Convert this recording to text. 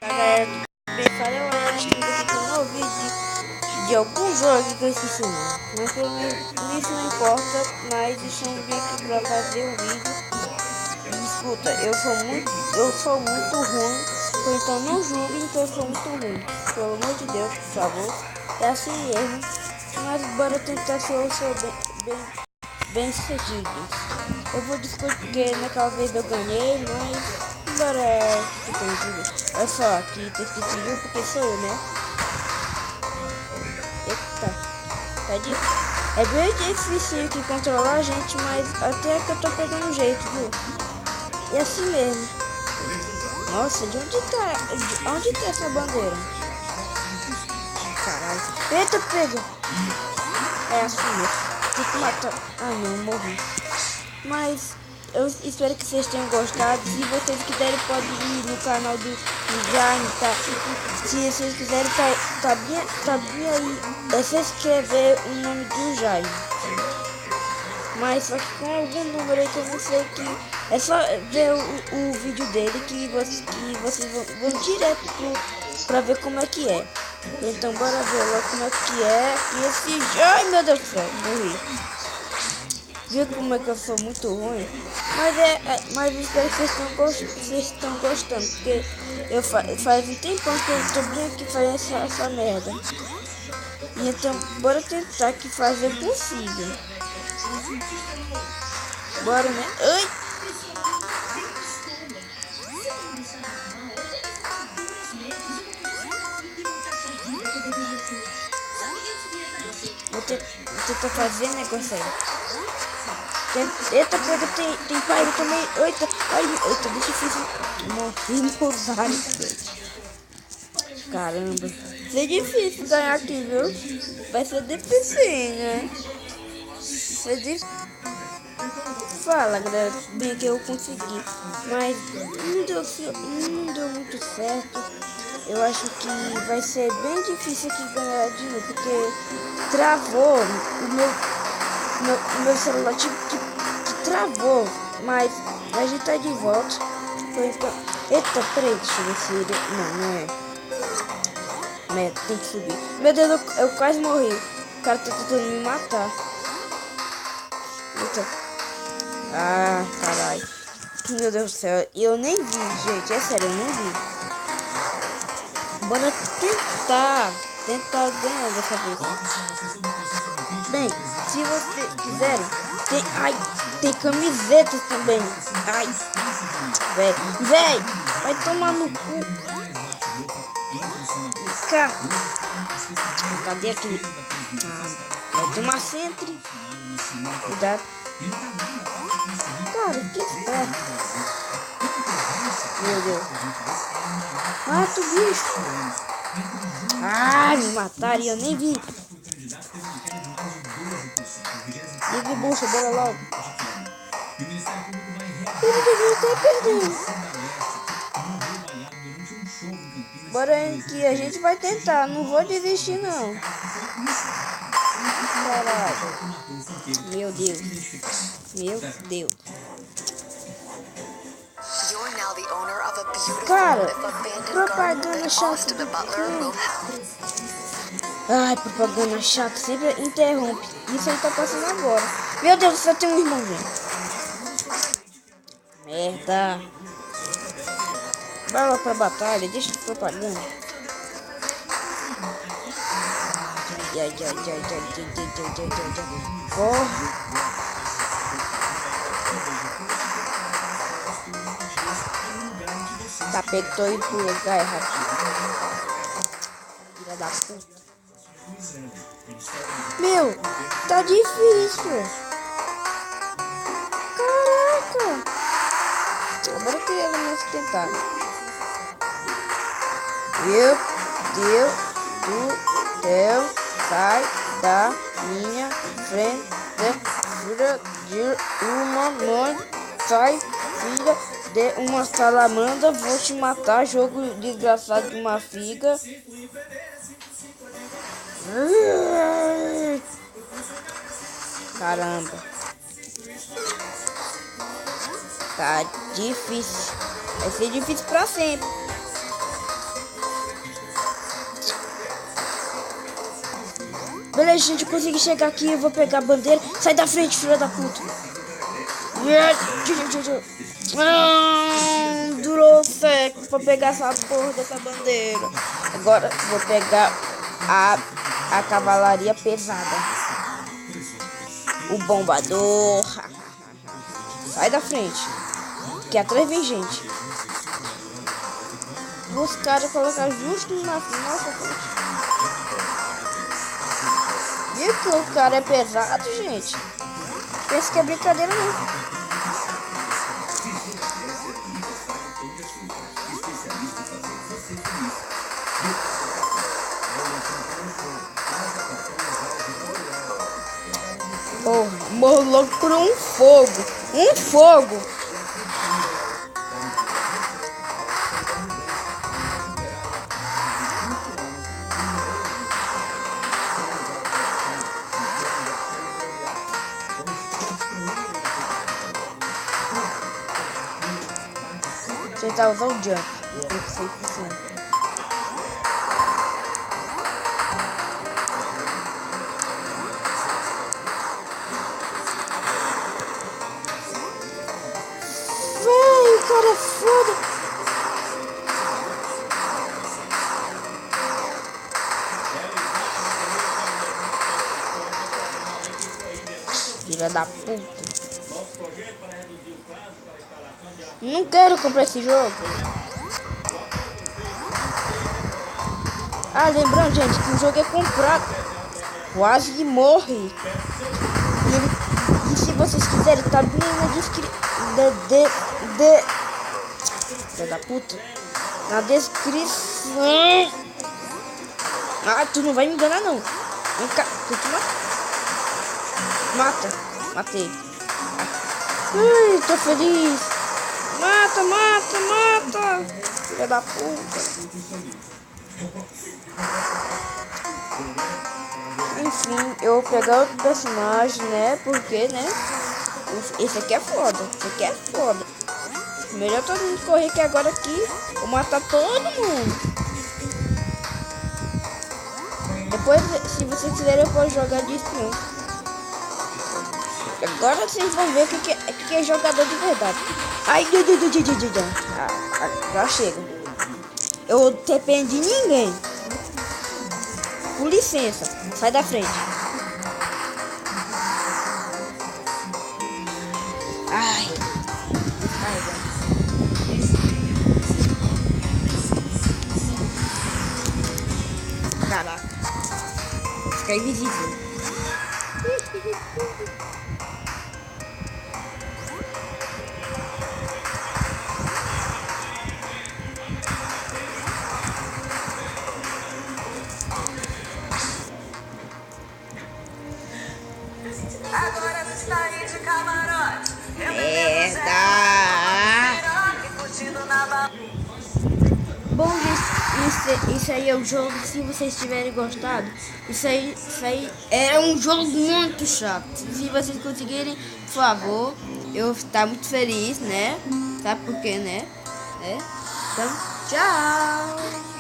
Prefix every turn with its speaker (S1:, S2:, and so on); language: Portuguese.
S1: Galera, prepara eu estamos aqui com um novo vídeo de algum jogo que eu esqueci o nome. Mas pelo menos isso não importa, mas deixa um vídeo aqui pra fazer o vídeo. E escuta, eu sou muito ruim, ou então não julguem que eu sou muito ruim. Pelo amor de Deus, por favor. É assim mesmo. Mas bora tentar ser o seu bem sucedido. Eu vou discutir porque naquela vez eu ganhei, mas bora discutir. Olha só, aqui tem escrito you porque sou eu, né? Eita, tá de... É bem difícil aqui controlar a gente, mas até que eu tô pegando jeito, viu? E assim mesmo. Nossa, de onde tá? Onde tá essa bandeira? Caralho. Eita, pega! É assim mesmo. Tem que matar. Ah não, morri. Mas eu espero que vocês tenham gostado. Se vocês quiserem, pode ir no canal do Jaime, tá? Se vocês quiserem, tá bem aí. É só escrever o nome do Jaime. Mas só que com algum número aí que eu não sei que... É só ver o vídeo dele que vocês vão direto pra ver como é que é. Então bora ver logo como é que é. E esse... Ai meu Deus do céu, morri. Viu como é que eu sou muito ruim? Mas eu espero que vocês estão gostando. Porque faz um tempão que eu tô bem aqui fazendo essa merda. E então bora tentar que fazer possível. Bora, né? Ai! Vou tentar fazer negócio aí. Eita, pega, tem pai também. Eita, ai, eita, deixa eu fazer. Morri no osário. Caramba. Vai ser difícil ganhar aqui, viu? Vai ser difícil, né? Vai ser difícil. Fala, galera, bem que eu consegui, mas não deu muito certo. Eu acho que vai ser bem difícil aqui ganhar de novo, porque travou o meu celular, que travou, mas a gente tá de volta. Então, eita, peraí, deixa eu ver se ele... Não é, tem que subir. Meu Deus, eu quase morri. O cara tá tentando me matar. Eita. Ah, caralho. Meu Deus do céu. Eu nem vi, gente. É sério, eu nem vi. Bora tentar ganhar dessa vez. Bem, se vocês quiserem, tem camisetas também. Ai, véi, vai tomar no cu. Cá. Cadê aquele? Vai tomar sempre. Cuidado. Cara, que esperto. Meu Deus. Mata o bicho. Ah, me mataram e eu nem vi. Liga bucha, bora logo. Ele devia ter perdido. Bora que a gente vai tentar. Não vou desistir, não. Caralho. Meu Deus. Meu Deus. Cara, propaganda chata. Ai, propaganda chata. Sempre interrompe. Isso aí tá passando agora. Meu Deus, só tem um irmãozinho. Merda. Vai lá pra batalha. Deixa de propaganda. Ai. Corre. Tá pego, tô indo pro lugar errado. Filha da puta. Meu, tá difícil. Caraca. Agora que ele não se tentar. Meu Deus do céu. Sai da minha frente. Filha de uma mãe. Sai, filha de uma salamandra. Vou te matar, jogo desgraçado de uma figa. Caramba. Tá difícil. Vai ser difícil pra sempre. Beleza, gente, eu consegui chegar aqui, eu vou pegar a bandeira. Sai da frente, filha da puta. Durou seco pra pegar essa porra dessa bandeira. Agora vou pegar a cavalaria pesada. O bombador. Sai da frente. Que atrás vem gente. Os caras colocaram justo na nossa frente. Viu que o cara é pesado, gente? Pensa que é brincadeira não. Oh, morro logo por um fogo. Um fogo. Tentar usar o jump. 100%. Cara, é foda. Filha da puta. Não quero comprar esse jogo. Ah, lembrando, gente, que o jogo é comprado. Quase morre. E se vocês quiserem, tá bem na descrição. Filha da puta. Na descrição. Ah, tu não vai me enganar não. Vem cá, tu mata. Matei. Ai, tô feliz. Mata. Filha da puta. Enfim, eu vou pegar outro personagem, né? Porque, né? Esse aqui é foda. Melhor todo mundo correr que agora aqui vou matar todo mundo. Depois, se vocês quiserem, eu posso jogar de espião. Agora vocês vão ver o que é jogador de verdade. Ai, já chega. Eu não dependo de ninguém. Com licença, sai da frente. Ai. Caraca. Fica invisível.
S2: Agora não está aí de camarote.
S1: Bom, gente, isso aí é o jogo. Se vocês tiverem gostado, isso aí é um jogo muito chato. Se vocês conseguirem, por favor, eu vou estar muito feliz, né? Sabe por quê, né? Então, tchau!